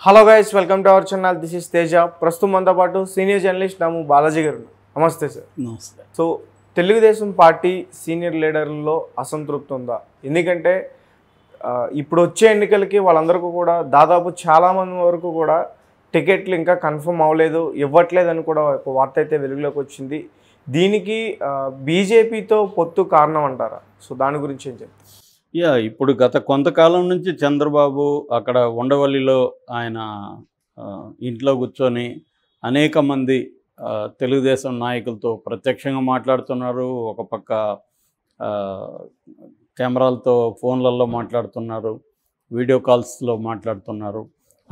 Hello guys, welcome to our channel. This is Teja. ప్రస్తుతం మనతో పాటు సీనియర్ జర్నలిస్ట్ నాము బాలాజీ గారు. నమస్తే సార్. నమస్తే. సో తెలుగుదేశం పార్టీ సీనియర్ లీడర్లలో అసంతృప్తి ఉందా? ఎందుకంటే ఇప్పుడు వచ్చే ఎన్నికలకి వాళ్ళందరికీ కూడా దాదాపు చాలామంది వరకు కూడా టికెట్లు ఇంకా కన్ఫర్మ్ అవ్వలేదు, ఇవ్వట్లేదని కూడా ఒక వార్త అయితే వెలుగులోకి వచ్చింది. దీనికి బీజేపీతో పొత్తు కారణం అంటారా? సో దాని గురించి ఏం చెప్తారు? ఇప్పుడు గత కొంతకాలం నుంచి చంద్రబాబు అక్కడ ఉండవల్లిలో ఆయన ఇంట్లో కూర్చొని అనేక మంది తెలుగుదేశం నాయకులతో ప్రత్యక్షంగా మాట్లాడుతున్నారు. ఒక పక్క కెమెరాలతో ఫోన్లలో మాట్లాడుతున్నారు, వీడియో కాల్స్లో మాట్లాడుతున్నారు.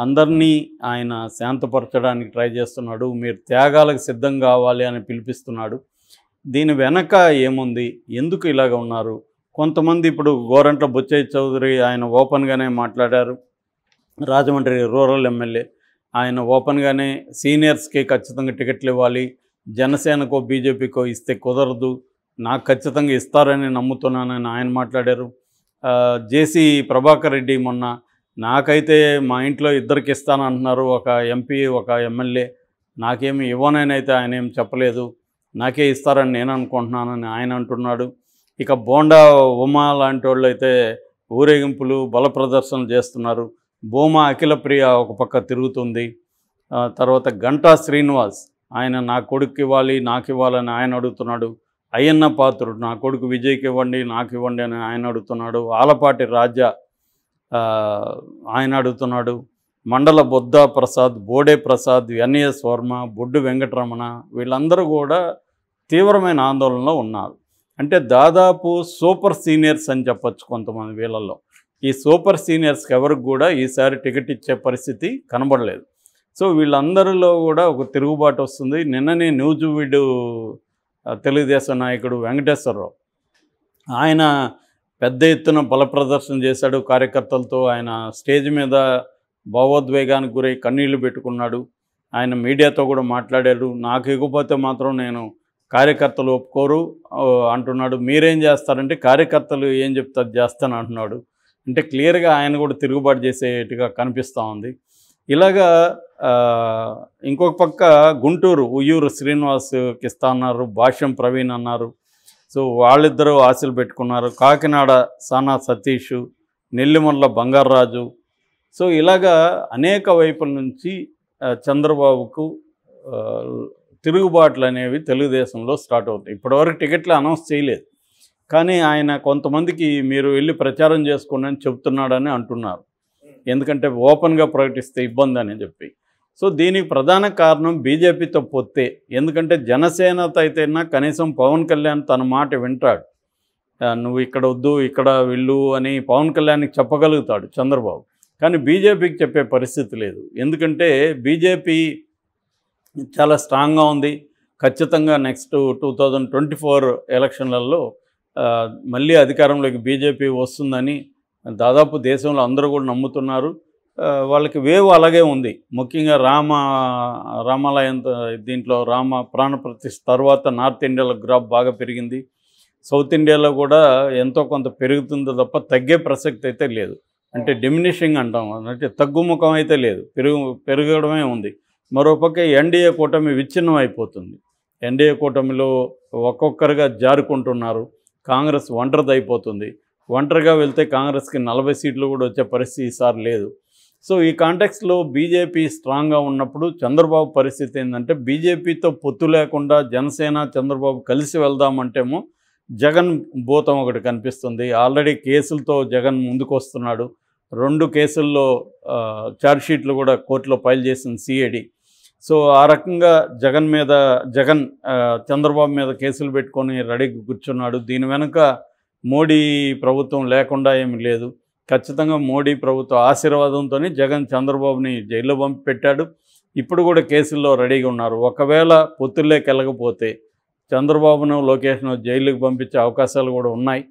అందరినీ ఆయన శాంతపరచడానికి ట్రై చేస్తున్నాడు. మీరు త్యాగాలకు సిద్ధం కావాలి అని పిలిపిస్తున్నాడు. దీని వెనక ఏముంది, ఎందుకు ఇలాగ ఉన్నారు? కొంతమంది ఇప్పుడు గోరంట్ల బుచ్చయ్య చౌదరి ఆయన ఓపెన్గానే మాట్లాడారు. రాజమండ్రి రూరల్ ఎమ్మెల్యే ఆయన ఓపెన్గానే సీనియర్స్కి ఖచ్చితంగా టికెట్లు ఇవ్వాలి, జనసేనకో బీజేపీకో ఇస్తే కుదరదు, నాకు ఖచ్చితంగా ఇస్తారని నమ్ముతున్నానని ఆయన మాట్లాడారు. జేసీ ప్రభాకర్ రెడ్డి మొన్న నాకైతే మా ఇంట్లో ఇద్దరికి ఇస్తానంటున్నారు, ఒక ఎంపీ ఒక ఎమ్మెల్యే, నాకేమి ఇవ్వనని అయితే ఆయన ఏం చెప్పలేదు, నాకే ఇస్తారని నేను అనుకుంటున్నానని ఆయన అంటున్నాడు. ఇక బోండా ఉమా లాంటి వాళ్ళు అయితే ఊరేగింపులు బల ప్రదర్శనలు చేస్తున్నారు. భూమా అఖిలప్రియ ఒక పక్క తిరుగుతుంది. తర్వాత గంటా శ్రీనివాస్ ఆయన నా కొడుకు ఇవ్వాలి, నాకు ఇవ్వాలని ఆయన అడుగుతున్నాడు. అయ్యన్న పాత్రుడు నా కొడుకు విజయ్కి ఇవ్వండి, నాకు ఇవ్వండి అని ఆయన అడుగుతున్నాడు. ఆలపాటి రాజా ఆయన అడుగుతున్నాడు. మండల బొద్దా ప్రసాద్, బోడే ప్రసాద్, ఎన్ఎస్ వర్మ, బొడ్డు వెంకటరమణ వీళ్ళందరూ కూడా తీవ్రమైన ఆందోళనలో ఉన్నారు. అంటే దాదాపు సూపర్ సీనియర్స్ అని చెప్పచ్చు కొంతమంది వీళ్ళల్లో. ఈ సూపర్ సీనియర్స్కి ఎవరికి కూడా ఈసారి టికెట్ ఇచ్చే పరిస్థితి కనబడలేదు. సో వీళ్ళందరిలో కూడా ఒక తిరుగుబాటు వస్తుంది. నిన్ననే న్యూజివీడు తెలుగుదేశం నాయకుడు వెంకటేశ్వరరావు ఆయన పెద్ద ఎత్తున బల ప్రదర్శన చేశాడు కార్యకర్తలతో. ఆయన స్టేజ్ మీద భావోద్వేగానికి గురై కన్నీళ్లు పెట్టుకున్నాడు. ఆయన మీడియాతో కూడా మాట్లాడాడు. నాకు ఇవ్వకపోతే మాత్రం నేను కార్యకర్తలు ఒప్పుకోరు అంటున్నాడు. మీరేం చేస్తారంటే కార్యకర్తలు ఏం చెప్తారు చేస్తాను అంటున్నాడు. అంటే క్లియర్గా ఆయన కూడా తిరుగుబాటు చేసేట్టుగా కనిపిస్తూ ఉంది. ఇలాగా ఇంకొక పక్క గుంటూరు ఉయ్యూరు శ్రీనివాస్కి ఇస్తా అన్నారు, భాష్యం ప్రవీణ్ అన్నారు. సో వాళ్ళిద్దరూ ఆశలు పెట్టుకున్నారు. కాకినాడ సానా సతీష్, నెల్లిమల్ల బంగారాజు. సో ఇలాగా అనేక వైపుల నుంచి చంద్రబాబుకు తిరుగుబాట్లు అనేవి తెలుగుదేశంలో స్టార్ట్ అవుతాయి. ఇప్పటివరకు టికెట్లు అనౌన్స్ చేయలేదు, కానీ ఆయన కొంతమందికి మీరు వెళ్ళి ప్రచారం చేసుకోండి అని చెప్తున్నాడని అంటున్నారు. ఎందుకంటే ఓపెన్గా ప్రకటిస్తే ఇబ్బంది అని చెప్పి. సో దీనికి ప్రధాన కారణం బీజేపీతో పొత్తే. ఎందుకంటే జనసేనతో అయితేనా కనీసం పవన్ కళ్యాణ్ తన మాట వింటాడు. నువ్వు ఇక్కడ వద్దు ఇక్కడ వెళ్ళు అని పవన్ కళ్యాణ్కి చెప్పగలుగుతాడు చంద్రబాబు. కానీ బీజేపీకి చెప్పే పరిస్థితి లేదు. ఎందుకంటే బీజేపీ చాలా స్ట్రాంగ్గా ఉంది. ఖచ్చితంగా నెక్స్ట్ 2024 ఎలక్షన్లలో మళ్ళీ అధికారంలోకి బీజేపీ వస్తుందని దాదాపు దేశంలో అందరూ కూడా నమ్ముతున్నారు. వాళ్ళకి వేవ్ అలాగే ఉంది. ముఖ్యంగా రామాలయం దీంట్లో రామ ప్రాణప్రతిష్ఠ తర్వాత నార్త్ ఇండియాలో గ్రాఫ్ బాగా పెరిగింది. సౌత్ ఇండియాలో కూడా ఎంతో కొంత పెరుగుతుందో తప్ప తగ్గే ప్రసక్తి అయితే లేదు. అంటే డిమినిషింగ్ అంటాం, అంటే తగ్గుముఖం అయితే లేదు, పెరగడమే ఉంది. మరోపక్క ఎన్డీఏ కూటమి విచ్ఛిన్నం అయిపోతుంది. ఎన్డీఏ కూటమిలో ఒక్కొక్కరుగా జారుకుంటున్నారు. కాంగ్రెస్ ఒంటరిది అయిపోతుంది. ఒంటరిగా వెళ్తే కాంగ్రెస్కి 40 సీట్లు కూడా వచ్చే పరిస్థితి ఈసారి లేదు. సో ఈ కాంటెక్స్లో బీజేపీ స్ట్రాంగ్గా ఉన్నప్పుడు చంద్రబాబు పరిస్థితి ఏంటంటే బీజేపీతో పొత్తు లేకుండా జనసేన చంద్రబాబు కలిసి వెళ్దామంటేమో జగన్ భూతం ఒకటి కనిపిస్తుంది. ఆల్రెడీ కేసులతో జగన్ ముందుకు వస్తున్నాడు. 2 కేసుల్లో ఛార్జ్షీట్లు కూడా కోర్టులో ఫైల్ చేసింది సిఐడి. సో ఆ రకంగా జగన్ చంద్రబాబు మీద కేసులు పెట్టుకొని రెడీకి కూర్చున్నాడు. దీని వెనుక మోడీ ప్రభుత్వం లేకుండా ఏమి లేదు. ఖచ్చితంగా మోడీ ప్రభుత్వ ఆశీర్వాదంతోనే జగన్ చంద్రబాబుని జైల్లో పంపి పెట్టాడు. ఇప్పుడు కూడా కేసుల్లో రెడీగా ఉన్నారు. ఒకవేళ పొత్తుల్లోకి వెళ్ళకపోతే చంద్రబాబును లోకేష్ను జైలుకి పంపించే అవకాశాలు కూడా ఉన్నాయి.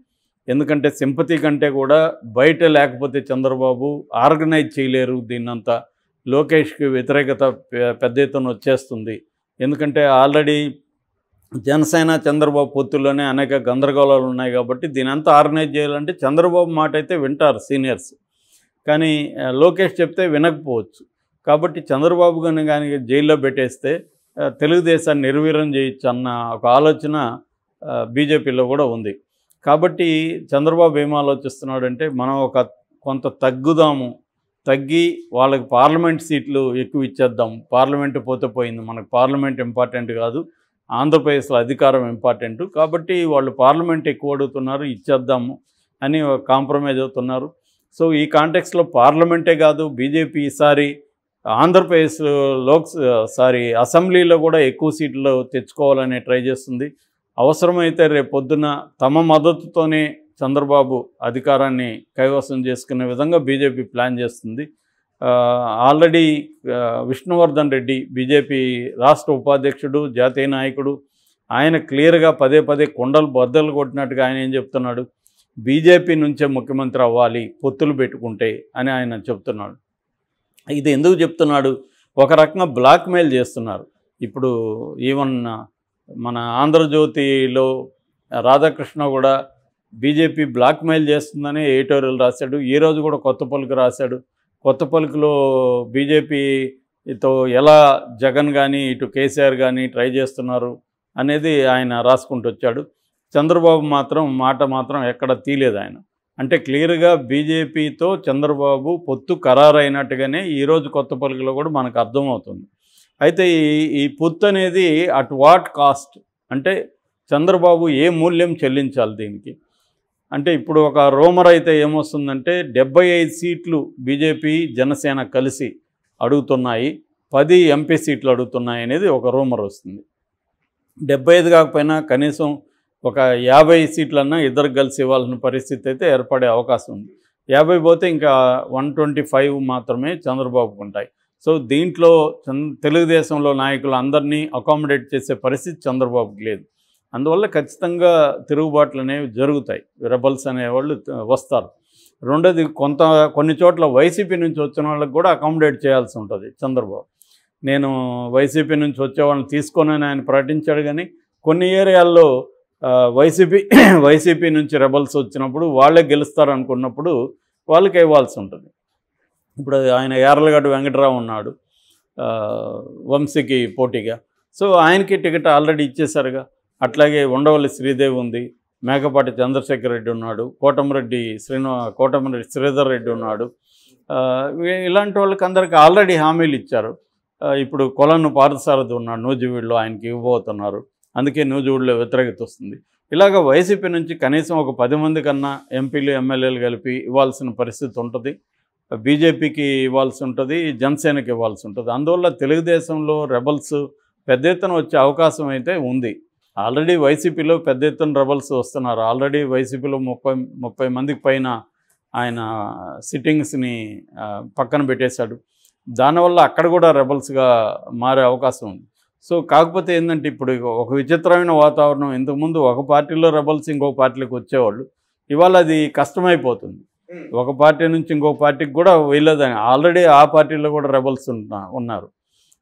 ఎందుకంటే సింపతి కంటే కూడా బయట లేకపోతే చంద్రబాబు ఆర్గనైజ్ చేయలేరు దీన్నంతా. లోకేష్కి వ్యతిరేకత పెద్ద ఎత్తున వచ్చేస్తుంది. ఎందుకంటే ఆల్రెడీ జనసేన చంద్రబాబు పొత్తుల్లోనే అనేక గందరగోళాలు ఉన్నాయి కాబట్టి దీనంతా ఆర్గనైజ్ చేయాలంటే చంద్రబాబు మాట అయితే వింటారు సీనియర్స్. కానీ లోకేష్ చెప్తే వినకపోవచ్చు. కాబట్టి చంద్రబాబు గారిని కానీ జైల్లో పెట్టేస్తే తెలుగుదేశాన్ని నిర్వీర్యం చేయొచ్చు అన్న ఒక ఆలోచన బీజేపీలో కూడా ఉంది. కాబట్టి చంద్రబాబు ఏం ఆలోచిస్తున్నాడంటే మనం కొంత తగ్గి వాళ్ళకి పార్లమెంట్ సీట్లు ఎక్కువ ఇచ్చేద్దాం, పార్లమెంటు పోతే పోయింది, మనకు పార్లమెంట్ ఇంపార్టెంట్ కాదు, ఆంధ్రప్రదేశ్లో అధికారం ఇంపార్టెంటు, కాబట్టి వాళ్ళు పార్లమెంట్ ఎక్కువ అడుగుతున్నారు, ఇచ్చేద్దాము అని కాంప్రమైజ్ అవుతున్నారు. సో ఈ కాంటెక్స్లో పార్లమెంటే కాదు, బీజేపీ ఈసారి ఆంధ్రప్రదేశ్ అసెంబ్లీలో కూడా ఎక్కువ సీట్లు తెచ్చుకోవాలని ట్రై చేస్తుంది. అవసరమైతే రేపు పొద్దున తమ మద్దతుతోనే చంద్రబాబు అధికారాన్ని కైవసం చేసుకునే విధంగా బీజేపీ ప్లాన్ చేస్తుంది. ఆల్రెడీ విష్ణువర్ధన్ రెడ్డి బీజేపీ రాష్ట్ర ఉపాధ్యక్షుడు, జాతీయ నాయకుడు, ఆయన క్లియర్గా పదే కొండలు బద్దలు కొట్టినట్టుగా ఆయన ఏం చెప్తున్నాడు, బీజేపీ నుంచే ముఖ్యమంత్రి అవ్వాలి పొత్తులు పెట్టుకుంటే అని ఆయన చెప్తున్నాడు. ఇది ఎందుకు చెప్తున్నాడు, ఒక రకంగా బ్లాక్మెయిల్ చేస్తున్నారు. ఇప్పుడు ఈవెన్ మన ఆంధ్రజ్యోతిలో రాధాకృష్ణ కూడా బీజేపీ బ్లాక్మెయిల్ చేస్తుందని ఎడిటోరియల్ రాశాడు. ఈరోజు కూడా కొత్త పలుకు రాశాడు. కొత్త పలుకులో బీజేపీతో ఎలా జగన్ కానీ ఇటు కేసీఆర్ కానీ ట్రై చేస్తున్నారు అనేది ఆయన రాసుకుంటూ వచ్చాడు. చంద్రబాబు మాట మాత్రం ఎక్కడ తీయలేదు ఆయన. అంటే క్లియర్గా బీజేపీతో చంద్రబాబు పొత్తు ఖరారైనట్టుగానే ఈరోజు కొత్త పలుకులో కూడా మనకు అర్థమవుతుంది. అయితే ఈ పొత్తు అనేది అట్ వాట్ కాస్ట్, అంటే చంద్రబాబు ఏ మూల్యం చెల్లించాలి దీనికి. అంటే ఇప్పుడు ఒక రూమర్ అయితే ఏమొస్తుందంటే 75 సీట్లు బీజేపీ జనసేన కలిసి అడుగుతున్నాయి, 10 ఎంపీ సీట్లు అడుగుతున్నాయి అనేది ఒక రూమర్ వస్తుంది. 75 కాకపోయినా కనీసం ఒక 50 సీట్లన్నా ఇద్దరు కలిసి ఇవ్వాల్సిన పరిస్థితి అయితే ఏర్పడే అవకాశం ఉంది. 50 పోతే ఇంకా 125 మాత్రమే చంద్రబాబుకు ఉంటాయి. సో దీంట్లో తెలుగుదేశంలో నాయకులు అందరినీ అకామిడేట్ చేసే పరిస్థితి చంద్రబాబుకి లేదు. అందువల్ల ఖచ్చితంగా తిరుగుబాట్లు అనేవి జరుగుతాయి, రెబల్స్ అనేవాళ్ళు వస్తారు. రెండోది కొన్ని చోట్ల వైసీపీ నుంచి వచ్చిన వాళ్ళకి కూడా అకామిడేట్ చేయాల్సి ఉంటుంది చంద్రబాబు. నేను వైసీపీ నుంచి వచ్చే వాళ్ళని తీసుకోనని ఆయన ప్రకటించాడు, కానీ కొన్ని ఏరియాల్లో వైసీపీ నుంచి రెబల్స్ వచ్చినప్పుడు వాళ్ళే గెలుస్తారనుకున్నప్పుడు వాళ్ళకి ఇవ్వాల్సి ఉంటుంది. ఇప్పుడు ఆయన యార్లగడ్డ వెంకటరావు ఉన్నాడు వంశీకి పోటీగా, సో ఆయనకి టికెట్ ఆల్రెడీ ఇచ్చేశారుగా. అట్లాగే ఉండవల్లి శ్రీదేవి ఉంది, మేకపాటి చంద్రశేఖర్ రెడ్డి ఉన్నాడు, కోటమిరెడ్డి శ్రీధర్ రెడ్డి ఉన్నాడు. ఇలాంటి వాళ్ళకి అందరికీ ఆల్రెడీ హామీలు ఇచ్చారు. ఇప్పుడు కొలను పార్థసారథి ఉన్నాడు నూజివీడులో, ఆయనకి ఇవ్వబోతున్నారు. అందుకే నూజివీడులో వ్యతిరేకత వస్తుంది. ఇలాగ వైసీపీ నుంచి కనీసం ఒక 10 మంది కన్నా ఎంపీలు ఎమ్మెల్యేలు కలిపి ఇవ్వాల్సిన పరిస్థితి ఉంటుంది. బీజేపీకి ఇవ్వాల్సి ఉంటుంది, జనసేనకి ఇవ్వాల్సి ఉంటుంది. అందువల్ల తెలుగుదేశంలో రెబల్స్ పెద్ద ఎత్తున వచ్చే అవకాశం అయితే ఉంది. ఆల్రెడీ వైసీపీలో పెద్ద ఎత్తున రెబల్స్ వస్తున్నారు. ఆల్రెడీ వైసీపీలో 30 మందికి పైన ఆయన సిట్టింగ్స్ని పక్కన పెట్టేశాడు. దానివల్ల అక్కడ కూడా రెబల్స్గా మారే అవకాశం ఉంది. సో కాకపోతే ఏంటంటే ఇప్పుడు ఒక విచిత్రమైన వాతావరణం. ఇంతకుముందు ఒక పార్టీలో రెబల్స్ ఇంకొక పార్టీలోకి వచ్చేవాళ్ళు, ఇవాళ అది కష్టమైపోతుంది. ఒక పార్టీ నుంచి ఇంకో పార్టీకి కూడా వెళ్ళదని ఆల్రెడీ ఆ పార్టీలో కూడా రెబల్స్ ఉన్నారు.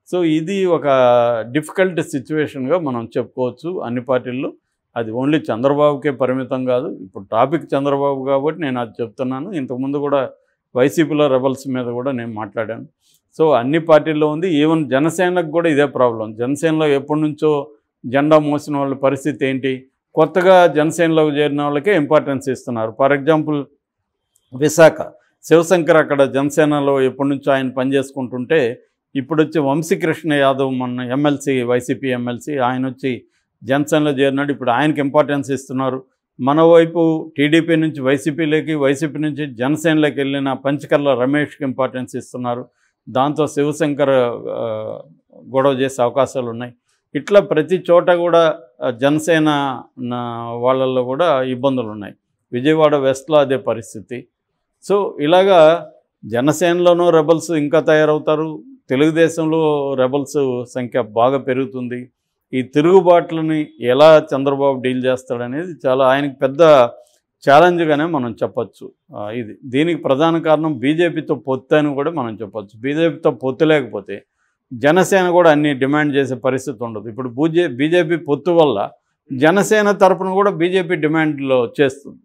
సో ఇది ఒక డిఫికల్ట్ సిచ్యువేషన్గా మనం చెప్పుకోవచ్చు అన్ని పార్టీల్లో. అది ఓన్లీ చంద్రబాబుకే పరిమితం కాదు. ఇప్పుడు టాపిక్ చంద్రబాబు కాబట్టి నేను అది చెప్తున్నాను. ఇంతకుముందు కూడా వైసీపీలో రెబల్స్ మీద కూడా నేను మాట్లాడాను. సో అన్ని పార్టీల్లో ఉంది. ఈవెన్ జనసేనకు కూడా ఇదే ప్రాబ్లం. జనసేనలో ఎప్పటి నుంచో జెండా మోసిన వాళ్ళ పరిస్థితి ఏంటి, కొత్తగా జనసేనలోకి చేరిన వాళ్ళకే ఇంపార్టెన్స్ ఇస్తున్నారు. ఫర్ ఎగ్జాంపుల్ విశాఖ శివశంకర్ అక్కడ జనసేనలో ఎప్పటి నుంచో ఆయన పనిచేసుకుంటుంటే ఇప్పుడు వచ్చి వంశీకృష్ణ యాదవ్ మన ఎమ్మెల్సీ, వైసీపీ ఎమ్మెల్సీ, ఆయన వచ్చి జనసేనలో చేరినాడు. ఇప్పుడు ఆయనకి ఇంపార్టెన్స్ ఇస్తున్నారు. మన వైపు టీడీపీ నుంచి వైసీపీలోకి, వైసీపీ నుంచి జనసేనలోకి వెళ్ళిన పంచకర్ల రమేష్కి ఇంపార్టెన్స్ ఇస్తున్నారు. దాంతో శివశంకర్ గొడవ చేసే అవకాశాలు ఉన్నాయి. ఇట్లా ప్రతి చోట కూడా జనసేన వాళ్ళల్లో కూడా ఇబ్బందులు ఉన్నాయి. విజయవాడ వెస్ట్లో అదే పరిస్థితి. సో ఇలాగా జనసేనలోనూ రెబల్స్ ఇంకా తయారవుతారు, తెలుగుదేశంలో రెబల్స్ సంఖ్య బాగా పెరుగుతుంది. ఈ తిరుగుబాట్లని ఎలా చంద్రబాబు డీల్ చేస్తాడనేది చాలా ఆయనకి పెద్ద ఛాలెంజ్గానే మనం చెప్పచ్చు. దీనికి ప్రధాన కారణం బీజేపీతో పొత్తు అని కూడా మనం చెప్పచ్చు. బీజేపీతో పొత్తు లేకపోతే జనసేన కూడా అన్ని డిమాండ్ చేసే పరిస్థితి ఉండదు. ఇప్పుడు బీజేపీ పొత్తు వల్ల జనసేన తరపున కూడా బీజేపీ డిమాండ్లో చేస్తుంది.